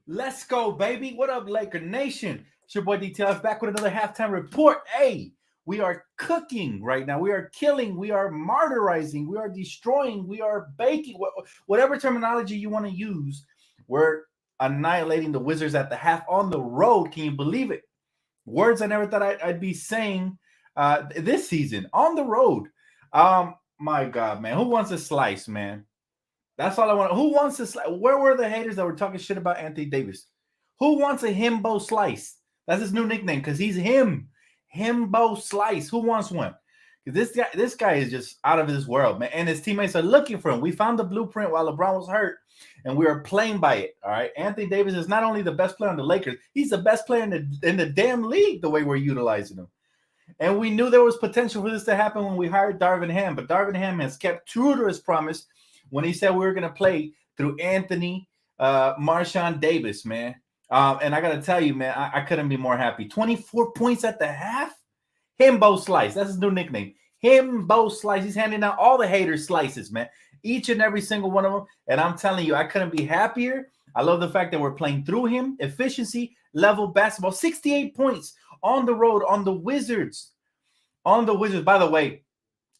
Let's go, baby. What up, Laker Nation? It's your boy Details back with another halftime report. Hey, we are cooking right now. We are killing. We are martyrizing. We are destroying. We are baking. Whatever terminology you want to use, we're annihilating the Wizards at the half on the road. Can you believe it? Words I never thought I'd be saying this season on the road. My God, man. Who wants a slice, man? That's all I want. Who wants to slice? Where were the haters that were talking shit about Anthony Davis? Who wants a himbo slice? That's his new nickname because he's him. Himbo slice. Who wants one? Because this guy is just out of this world, man. And his teammates are looking for him. We found the blueprint while LeBron was hurt, and we are playing by it. All right. Anthony Davis is not only the best player on the Lakers, he's the best player in the damn league, the way we're utilizing him. And we knew there was potential for this to happen when we hired Darvin Ham, but Darvin Ham has kept true to his promise when he said we were going to play through Anthony Marshawn Davis, man. And I got to tell you, man, I couldn't be more happy. 24 points at the half. Himbo Slice. That's his new nickname. Himbo Slice. He's handing out all the haters slices, man. Each and every single one of them. And I'm telling you, I couldn't be happier. I love the fact that we're playing through him. Efficiency level basketball. 68 points on the road on the Wizards. On the Wizards. By the way,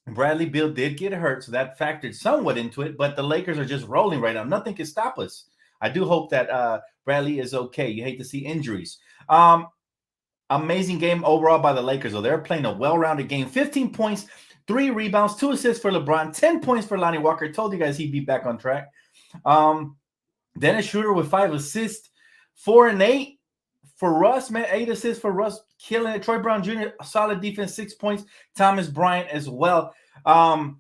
Bradley Beal did get hurt, so that factored somewhat into it, but the Lakers are just rolling right now. Nothing can stop us. I do hope that Bradley is okay. You hate to see injuries. Amazing game overall by the Lakers, though. They're playing a well-rounded game. 15 points, 3 rebounds, 2 assists for LeBron, 10 points for Lonnie Walker. Told you guys he'd be back on track. Dennis Schroeder with 5 assists, 4 and 8 for Russ, man. 8 assists for Russ, killing it. Troy Brown Jr., solid defense, 6 points. Thomas Bryant as well. We're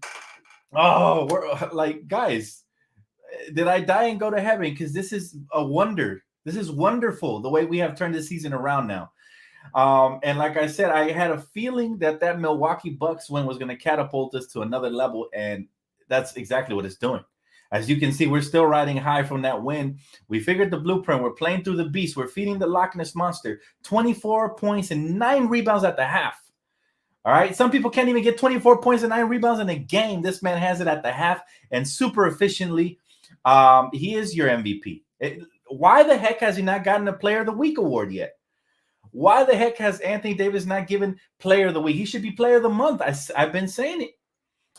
like, guys, did I die and go to heaven? Because this is a wonder. This is wonderful, the way we have turned this season around now. And like I said, I had a feeling that Milwaukee Bucks win was going to catapult us to another level, and that's exactly what it's doing. As you can see, we're still riding high from that win. We figured the blueprint. We're playing through the beast. We're feeding the Loch Ness Monster. 24 points and 9 rebounds at the half. All right. Some people can't even get 24 points and 9 rebounds in a game. This man has it at the half and super efficiently. He is your MVP. Why the heck has he not gotten a Player of the Week award yet? Why the heck has Anthony Davis not given Player of the Week? He should be Player of the Month. I've been saying it.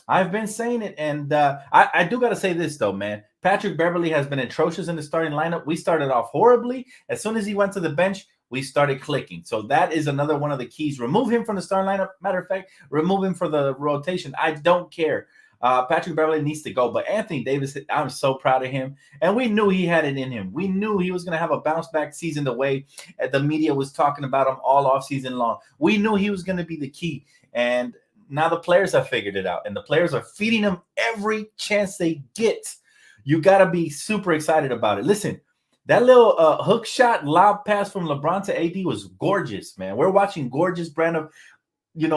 And I do got to say this, though, man. Patrick Beverley has been atrocious in the starting lineup. We started off horribly. As soon as he went to the bench, we started clicking. So that is another one of the keys. Remove him from the starting lineup. Matter of fact, remove him for the rotation. I don't care. Patrick Beverley needs to go. But Anthony Davis, I'm so proud of him. And we knew he had it in him. We knew he was going to have a bounce-back season the way the media was talking about him all off season long. We knew he was going to be the key. And now the players have figured it out, and the players are feeding him every chance they get. You got to be super excited about it. Listen, that little hook shot lob pass from LeBron to AD was gorgeous, man. We're watching gorgeous brand of,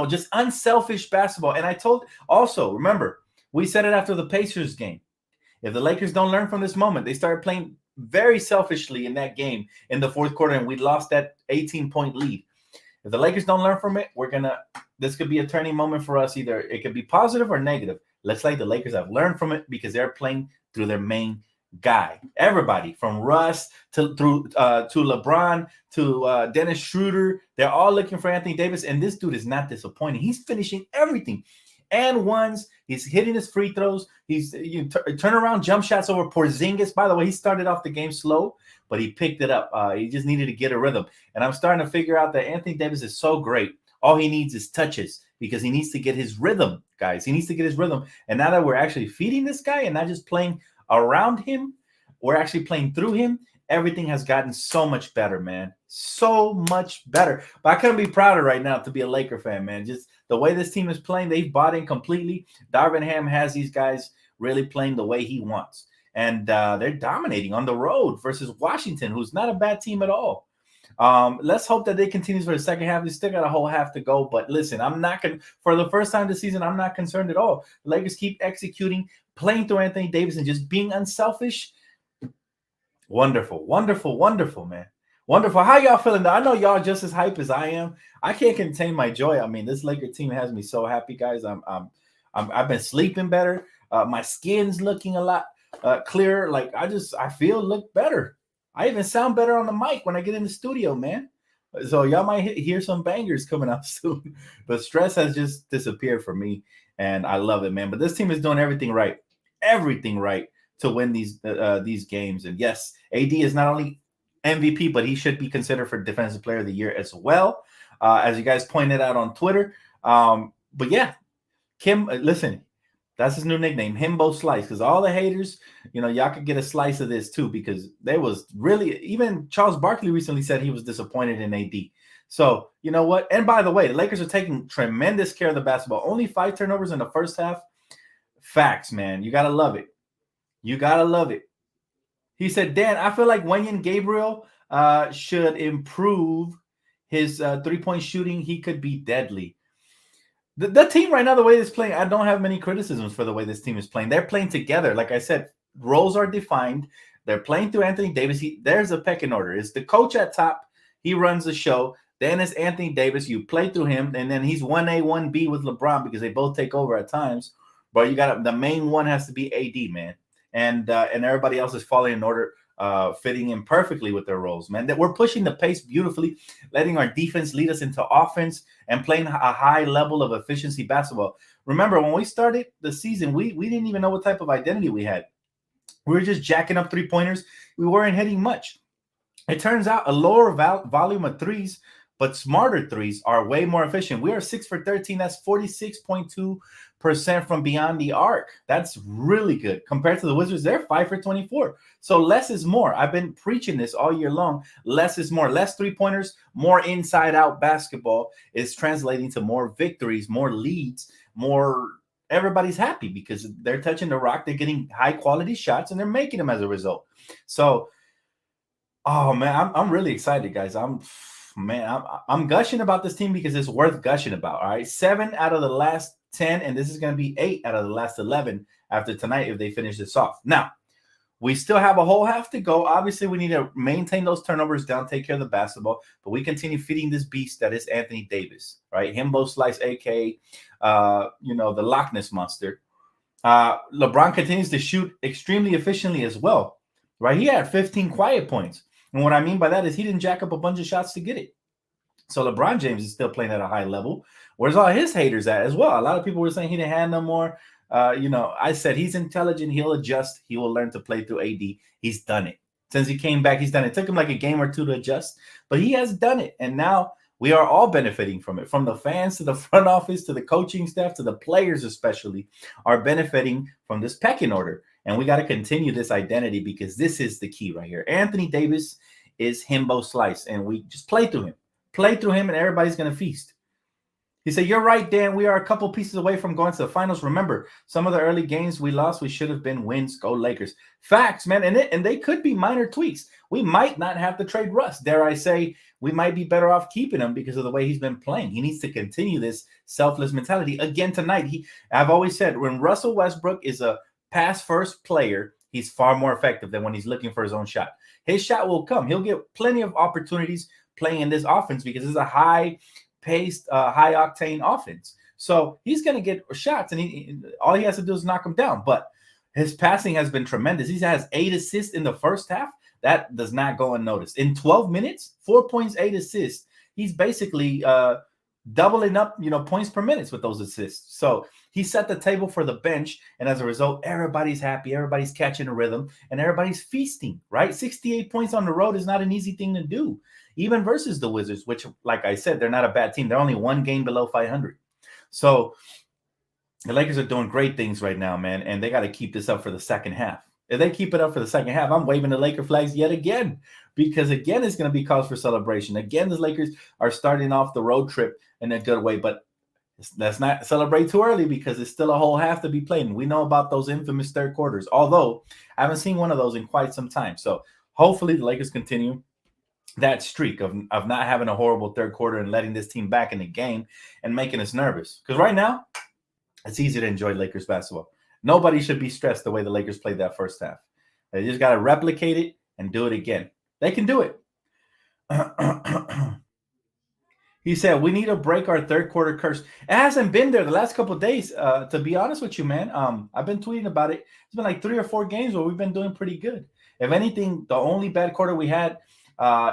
just unselfish basketball. And I told also, remember, we said it after the Pacers game. If the Lakers don't learn from this moment, they started playing very selfishly in that game in the fourth quarter, and we lost that 18-point lead. If the Lakers don't learn from it, this could be a turning moment for us. Either it could be positive or negative. Let's say the Lakers have learned from it because they're playing through their main guy. Everybody from Russ to LeBron to Dennis Schroeder, they're all looking for Anthony Davis, and this dude is not disappointing. He's finishing everything. And ones, he's hitting his free throws. He's turnaround jump shots over Porzingis. By the way, he started off the game slow, but he picked it up. He just needed to get a rhythm. And I'm starting to figure out that Anthony Davis is so great. All he needs is touches because he needs to get his rhythm, guys. He needs to get his rhythm. And now that we're actually feeding this guy and not just playing around him, we're actually playing through him. Everything has gotten so much better, man. So much better. But I couldn't be prouder right now to be a Laker fan, man. Just the way this team is playing, they've bought in completely. Darvin Ham has these guys really playing the way he wants. And they're dominating on the road versus Washington, who's not a bad team at all. Let's hope that they continue for the second half. They still got a whole half to go. But listen, I'm not going to, for the first time this season, I'm not concerned at all. The Lakers keep executing, playing through Anthony Davis and just being unselfish. Wonderful, wonderful, wonderful, man. Wonderful. How y'all feeling? I know y'all just as hype as I am. I can't contain my joy. I mean, this Laker team has me so happy, guys. I've been sleeping better. My skin's looking a lot clearer. Like I feel look better. I even sound better on the mic when I get in the studio, man. So y'all might hear some bangers coming out soon. But stress has just disappeared for me, and I love it, man. But this team is doing everything right to win these games. And yes, AD is not only MVP, but he should be considered for Defensive Player of the Year as well, as you guys pointed out on Twitter. But yeah, Kim, listen, that's his new nickname, Himbo Slice, because all the haters, y'all could get a slice of this too, because there was really, even Charles Barkley recently said he was disappointed in AD. So, you know what? And by the way, the Lakers are taking tremendous care of the basketball. Only 5 turnovers in the first half. Facts, man. You got to love it. You got to love it. He said, Dan, I feel like Wenyen Gabriel should improve his three-point shooting. He could be deadly. The team right now, the way it's playing, I don't have many criticisms for the way this team is playing. They're playing together. Like I said, roles are defined. They're playing through Anthony Davis. There's a pecking order. It's the coach at top. He runs the show. Then it's Anthony Davis. You play through him. And then he's 1A, 1B with LeBron because they both take over at times. But the main one has to be AD, man. And everybody else is falling in order, fitting in perfectly with their roles, man. That we're pushing the pace beautifully, letting our defense lead us into offense and playing a high level of efficiency basketball. Remember, when we started the season, we didn't even know what type of identity we had. We were just jacking up three-pointers. We weren't hitting much. It turns out a lower volume of threes, but smarter threes are way more efficient. We are 6 for 13. That's 46.2% from beyond the arc. That's really good. Compared to the Wizards, they're 5 for 24. So less is more. I've been preaching this all year long. Less is more. Less three-pointers, more inside-out basketball is translating to more victories, more leads, more – everybody's happy because they're touching the rock. They're getting high-quality shots, and they're making them as a result. So, oh, man, I'm really excited, guys. I'm gushing about this team because it's worth gushing about. All right, 7 out of the last 10, and this is going to be 8 out of the last 11 after tonight if they finish this off. Now, we still have a whole half to go. Obviously, we need to maintain those turnovers down, take care of the basketball, but we continue feeding this beast that is Anthony Davis, right? Himbo Slice, aka the Loch Ness Monster. LeBron continues to shoot extremely efficiently as well, right? He had 15 quiet points. And what I mean by that is he didn't jack up a bunch of shots to get it. So LeBron James is still playing at a high level. Where's all his haters at as well? A lot of people were saying he didn't have no more. I said he's intelligent. He'll adjust. He will learn to play through AD. He's done it. Since he came back, he's done it. It took him like a game or two to adjust, but he has done it. And now we are all benefiting from it. From the fans to the front office to the coaching staff to the players especially are benefiting from this pecking order. And we got to continue this identity because this is the key right here. Anthony Davis is Himbo Slice, and we just play through him. Play through him, and everybody's going to feast. He said, you're right, Dan. We are a couple pieces away from going to the finals. Remember, some of the early games we lost, we should have been wins. Go Lakers. Facts, man. And they could be minor tweaks. We might not have to trade Russ. Dare I say, we might be better off keeping him because of the way he's been playing. He needs to continue this selfless mentality. Again, tonight, I've always said, when Russell Westbrook is a pass-first player, he's far more effective than when he's looking for his own shot. His shot will come. He'll get plenty of opportunities playing in this offense because it's a high-paced, high-octane offense. So he's going to get shots, and all he has to do is knock them down. But his passing has been tremendous. He has 8 assists in the first half. That does not go unnoticed. In 12 minutes, 4 points, 8 assists. He's basically doubling up, points per minute with those assists. So he set the table for the bench, and as a result, everybody's happy, everybody's catching a rhythm, and everybody's feasting, right? 68 points on the road is not an easy thing to do, even versus the Wizards, which, like I said, they're not a bad team. They're only 1 game below 500. So the Lakers are doing great things right now, man, and they got to keep this up for the second half. If they keep it up for the second half, I'm waving the Laker flags yet again, because again, it's going to be cause for celebration. Again, the Lakers are starting off the road trip in a good way, but let's not celebrate too early because it's still a whole half to be played. And we know about those infamous third quarters, although I haven't seen one of those in quite some time. So hopefully the Lakers continue that streak of not having a horrible third quarter and letting this team back in the game and making us nervous. Because right now, it's easy to enjoy Lakers basketball. Nobody should be stressed the way the Lakers played that first half. They just got to replicate it and do it again. They can do it. He said, we need to break our third quarter curse. It hasn't been there the last couple of days, to be honest with you, man. I've been tweeting about it. It's been like 3 or 4 games where we've been doing pretty good. If anything, the only bad quarter we had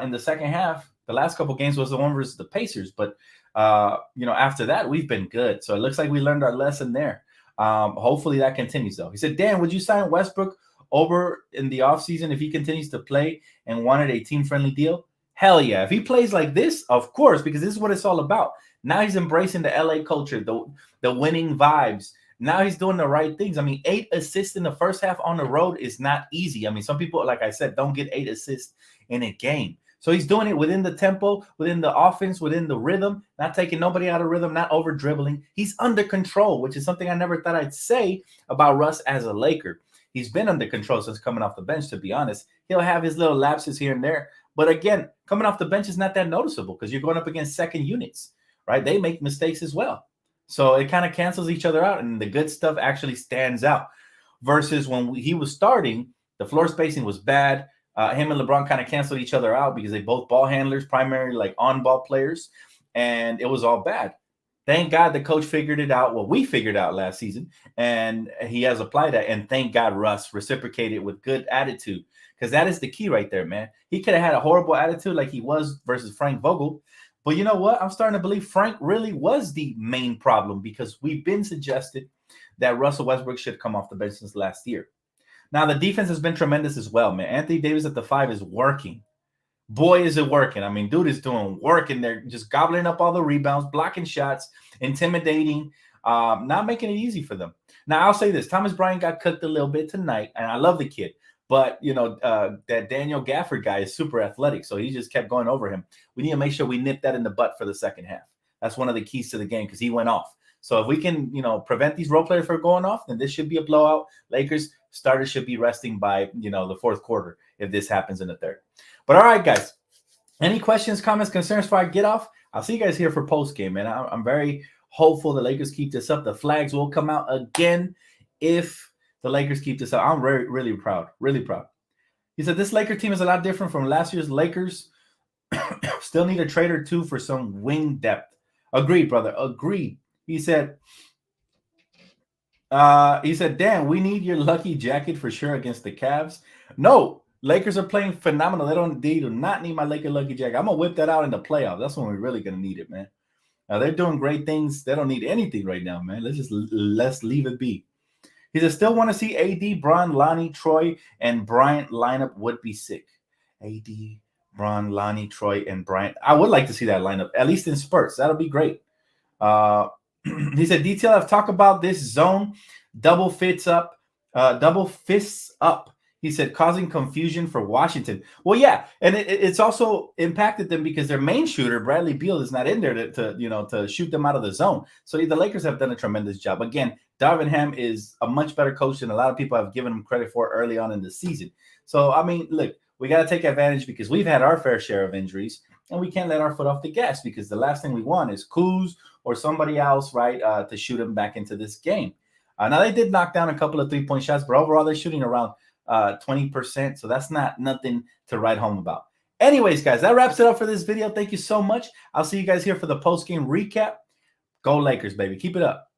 in the second half, the last couple games, was the one versus the Pacers. But after that, we've been good. So it looks like we learned our lesson there. Hopefully that continues, though. He said, Dan, would you sign Westbrook over in the offseason if he continues to play and wanted a team-friendly deal? Hell yeah. If he plays like this, of course, because this is what it's all about. Now he's embracing the LA culture, the winning vibes. Now he's doing the right things. I mean, 8 assists in the first half on the road is not easy. I mean, some people, like I said, don't get 8 assists in a game. So he's doing it within the tempo, within the offense, within the rhythm, not taking nobody out of rhythm, not over dribbling. He's under control, which is something I never thought I'd say about Russ as a Laker. He's been under control since coming off the bench, to be honest. He'll have his little lapses here and there. But again, coming off the bench is not that noticeable because you're going up against second units, right? They make mistakes as well. So it kind of cancels each other out, and the good stuff actually stands out. Versus when he was starting, the floor spacing was bad. Him and LeBron kind of canceled each other out because they both ball handlers, primarily like on-ball players, and it was all bad. Thank God the coach figured it out. Well, we figured out last season, and he has applied that. And thank God Russ reciprocated with good attitude, because that is the key right there, man. He could have had a horrible attitude like he was versus Frank Vogel. But you know what? I'm starting to believe Frank really was the main problem, because we've been suggested that Russell Westbrook should come off the bench since last year. Now, the defense has been tremendous as well, man. Anthony Davis at the 5 is working. Boy, is it working. I mean, dude is doing work in there, just gobbling up all the rebounds, blocking shots, intimidating, not making it easy for them. Now, I'll say this. Thomas Bryant got cooked a little bit tonight, and I love the kid. But, that Daniel Gafford guy is super athletic, so he just kept going over him. We need to make sure we nip that in the butt for the second half. That's one of the keys to the game, because he went off. So if we can, prevent these role players from going off, then this should be a blowout. Lakers starters should be resting by, the fourth quarter if this happens in the third. But all right, guys, any questions, comments, concerns before I get off? I'll see you guys here for post game, man. I'm very hopeful the Lakers keep this up. The flags will come out again if the Lakers keep this up. I'm really proud, really proud. He said this Laker team is a lot different from last year's Lakers. Still need a trade or two for some wing depth. Agreed, brother. Agreed. He said, Dan, we need your lucky jacket for sure against the Cavs. No, Lakers are playing phenomenal. They do not need my Laker lucky jacket. I'm going to whip that out in the playoffs. That's when we're really going to need it, man. Now, they're doing great things. They don't need anything right now, man. Let's leave it be. He says, still want to see AD, Bron, Lonnie, Troy, and Bryant lineup would be sick. AD, Bron, Lonnie, Troy, and Bryant. I would like to see that lineup, at least in spurts. That'll be great. He said, DTLF, talk about this zone double fists up. He said, causing confusion for Washington. Well, yeah, and it's also impacted them because their main shooter, Bradley Beal, is not in there to shoot them out of the zone. So the Lakers have done a tremendous job. Again, Darvin Ham is a much better coach than a lot of people have given him credit for early on in the season. So, I mean, look, we got to take advantage because we've had our fair share of injuries, and we can't let our foot off the gas because the last thing we want is Kuz or somebody else, right, to shoot him back into this game. Now, they did knock down a couple of three-point shots, but overall they're shooting around 20%, so that's nothing to write home about. Anyways, guys, that wraps it up for this video. Thank you so much. I'll see you guys here for the post-game recap. Go Lakers, baby. Keep it up.